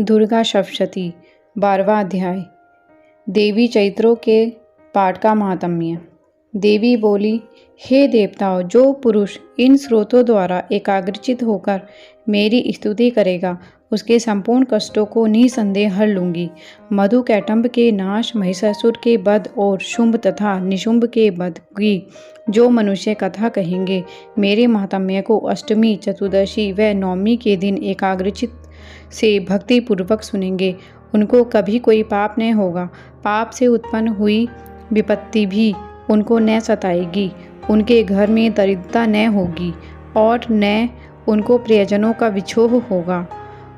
दुर्गा सप्तशती 12वां अध्याय। देवी चरित्रों के पाठ का महात्म्य। देवी बोली, हे देवताओं, जो पुरुष इन स्रोतों द्वारा एकाग्रचित होकर मेरी स्तुति करेगा, उसके संपूर्ण कष्टों को निसंदेह हर लूंगी। मधुकैटंब के नाश, महिषासुर के वध और शुंभ तथा निशुंभ के वध की जो मनुष्य कथा कहेंगे, मेरे महात्म्य को अष्टमी, चतुर्दशी व नवमी के दिन एकाग्रचित से भक्ति पूर्वक सुनेंगे, उनको कभी कोई पाप न होगा। पाप से उत्पन्न हुई विपत्ति भी उनको न सताएगी। उनके घर में दरिद्रता न होगी और न उनको प्रियजनों का विछोह होगा।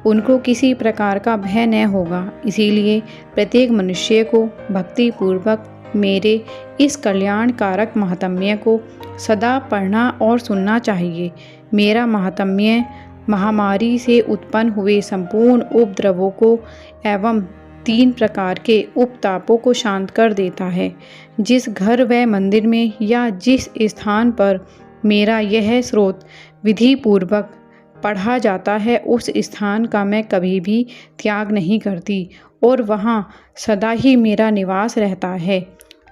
उनको किसी प्रकार का भय न होगा। इसीलिए प्रत्येक मनुष्य को भक्ति पूर्वक मेरे इस कल्याणकारक महात्म्य को सदा पढ़ना और सुनना चाहिए। मेरा महात्म्य महामारी से उत्पन्न हुए संपूर्ण उपद्रवों को एवं 3 प्रकार के उपतापों को शांत कर देता है। जिस घर व मंदिर में या जिस स्थान पर मेरा यह स्रोत विधि पूर्वक पढ़ा जाता है, उस स्थान का मैं कभी भी त्याग नहीं करती और वहाँ सदा ही मेरा निवास रहता है।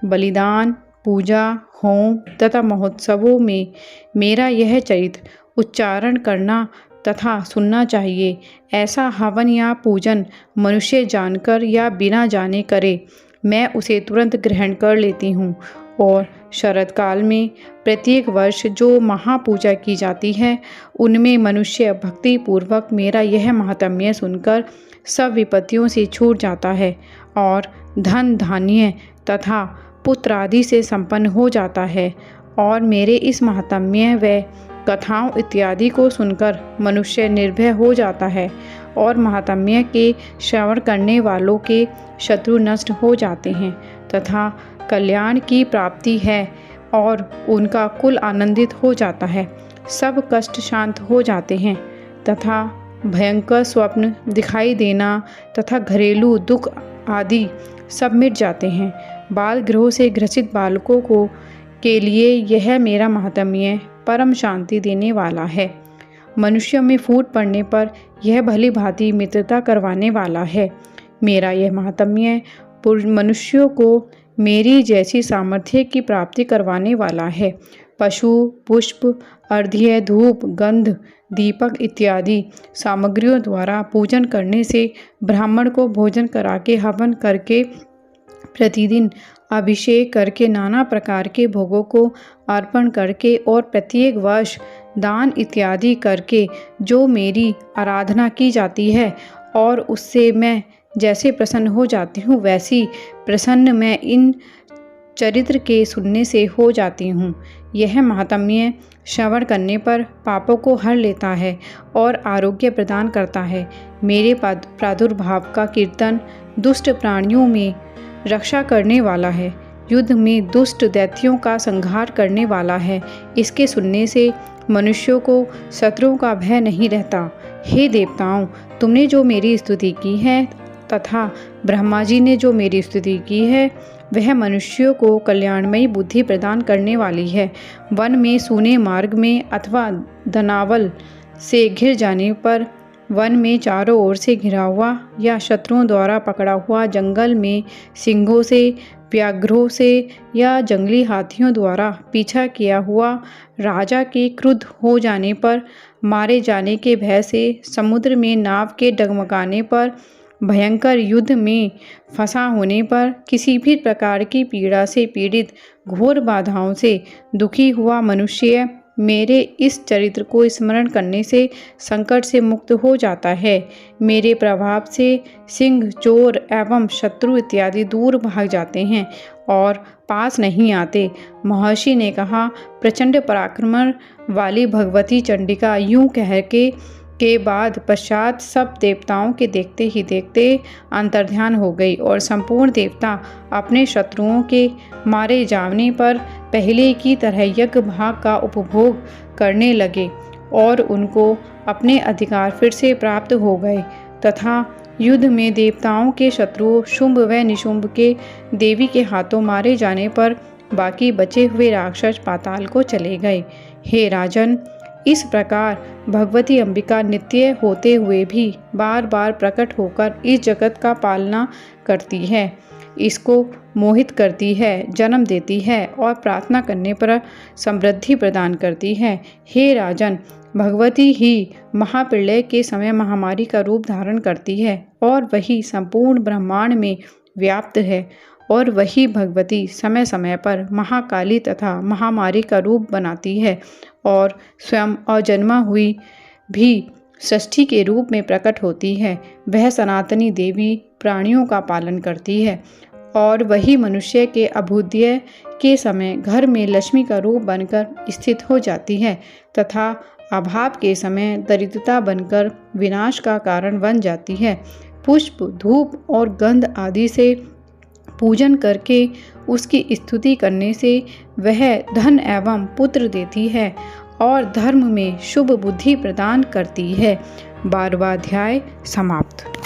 बलिदान, पूजा, होम तथा महोत्सवों में मेरा यह चरित्र उच्चारण करना तथा सुनना चाहिए। ऐसा हवन या पूजन मनुष्य जानकर या बिना जाने करे, मैं उसे तुरंत ग्रहण कर लेती हूँ। और शरद काल में प्रत्येक वर्ष जो महापूजा की जाती है, उनमें मनुष्य भक्ति पूर्वक मेरा यह महात्म्य सुनकर सब विपत्तियों से छूट जाता है और धन धान्य तथा पुत्र आदि से संपन्न हो जाता है। और मेरे इस महात्म्य व कथाओं इत्यादि को सुनकर मनुष्य निर्भय हो जाता है और महात्म्य के श्रवण करने वालों के शत्रु नष्ट हो जाते हैं तथा कल्याण की प्राप्ति है और उनका कुल आनंदित हो जाता है। सब कष्ट शांत हो जाते हैं तथा भयंकर स्वप्न दिखाई देना तथा घरेलू दुख आदि सब मिट जाते हैं। बाल गृह से ग्रसित बालकों को के लिए यह मेरा महात्म्य परम शांति देने वाला है। मनुष्यों में फूट पड़ने पर यह भली भांति मित्रता करवाने वाला है। मेरा यह महात्म्य मनुष्यों को मेरी जैसी सामर्थ्य की प्राप्ति करवाने वाला है। पशु, पुष्प, अर्घ्य, धूप, गंध, दीपक इत्यादि सामग्रियों द्वारा पूजन करने से, ब्राह्मण को भोजन करा के, हवन करके, प्रतिदिन अभिषेक करके, नाना प्रकार के भोगों को अर्पण करके और प्रत्येक वर्ष दान इत्यादि करके जो मेरी आराधना की जाती है और उससे मैं जैसे प्रसन्न हो जाती हूँ, वैसी प्रसन्न मैं इन चरित्र के सुनने से हो जाती हूँ। यह महात्म्य श्रवण करने पर पापों को हर लेता है और आरोग्य प्रदान करता है। मेरे प्रादुर्भाव का कीर्तन दुष्ट प्राणियों में रक्षा करने वाला है, युद्ध में दुष्ट दैत्यों का संहार करने वाला है। इसके सुनने से मनुष्यों को शत्रुओं का भय नहीं रहता। हे देवताओं, तुमने जो मेरी स्तुति की है तथा ब्रह्मा जी ने जो मेरी स्तुति की है, वह मनुष्यों को कल्याणमयी बुद्धि प्रदान करने वाली है। वन में, सूने मार्ग में अथवा धनावल से घिर जाने पर, वन में चारों ओर से घिरा हुआ या शत्रुओं द्वारा पकड़ा हुआ, जंगल में सिंहों से, व्याघ्रों से या जंगली हाथियों द्वारा पीछा किया हुआ, राजा के क्रुद्ध हो जाने पर, मारे जाने के भय से, समुद्र में नाव के डगमगाने पर, भयंकर युद्ध में फंसा होने पर, किसी भी प्रकार की पीड़ा से पीड़ित, घोर बाधाओं से दुखी हुआ मनुष्य मेरे इस चरित्र को स्मरण करने से संकट से मुक्त हो जाता है। मेरे प्रभाव से सिंह, चोर एवं शत्रु इत्यादि दूर भाग जाते हैं और पास नहीं आते। महर्षि ने कहा, प्रचंड पराक्रम वाली भगवती चंडिका यूं कह के बाद पश्चात सब देवताओं के देखते ही देखते अंतर्ध्यान हो गई और संपूर्ण देवता अपने शत्रुओं के मारे जाने पर पहले की तरह यज्ञ भाग का उपभोग करने लगे और उनको अपने अधिकार फिर से प्राप्त हो गए तथा युद्ध में देवताओं के शत्रुओं शुंभ व निशुंभ के देवी के हाथों मारे जाने पर बाकी बचे हुए राक्षस पाताल को चले गए। हे राजन, इस प्रकार भगवती अंबिका नित्य होते हुए भी बार बार प्रकट होकर इस जगत का पालना करती है, इसको मोहित करती है, जन्म देती है और प्रार्थना करने पर समृद्धि प्रदान करती है। हे राजन, भगवती ही महाप्रलय के समय महामारी का रूप धारण करती है और वही संपूर्ण ब्रह्मांड में व्याप्त है, और वही भगवती समय समय पर महाकाली तथा महामारी का रूप बनाती है और स्वयं अजन्मा हुई भी षष्ठी के रूप में प्रकट होती है। वह सनातनी देवी प्राणियों का पालन करती है और वही मनुष्य के अभ्युदय के समय घर में लक्ष्मी का रूप बनकर स्थित हो जाती है तथा अभाव के समय दरिद्रता बनकर विनाश का कारण बन जाती है। पुष्प, धूप और गंध आदि से पूजन करके उसकी स्तुति करने से वह धन एवं पुत्र देती है और धर्म में शुभ बुद्धि प्रदान करती है। 12वां अध्याय समाप्त।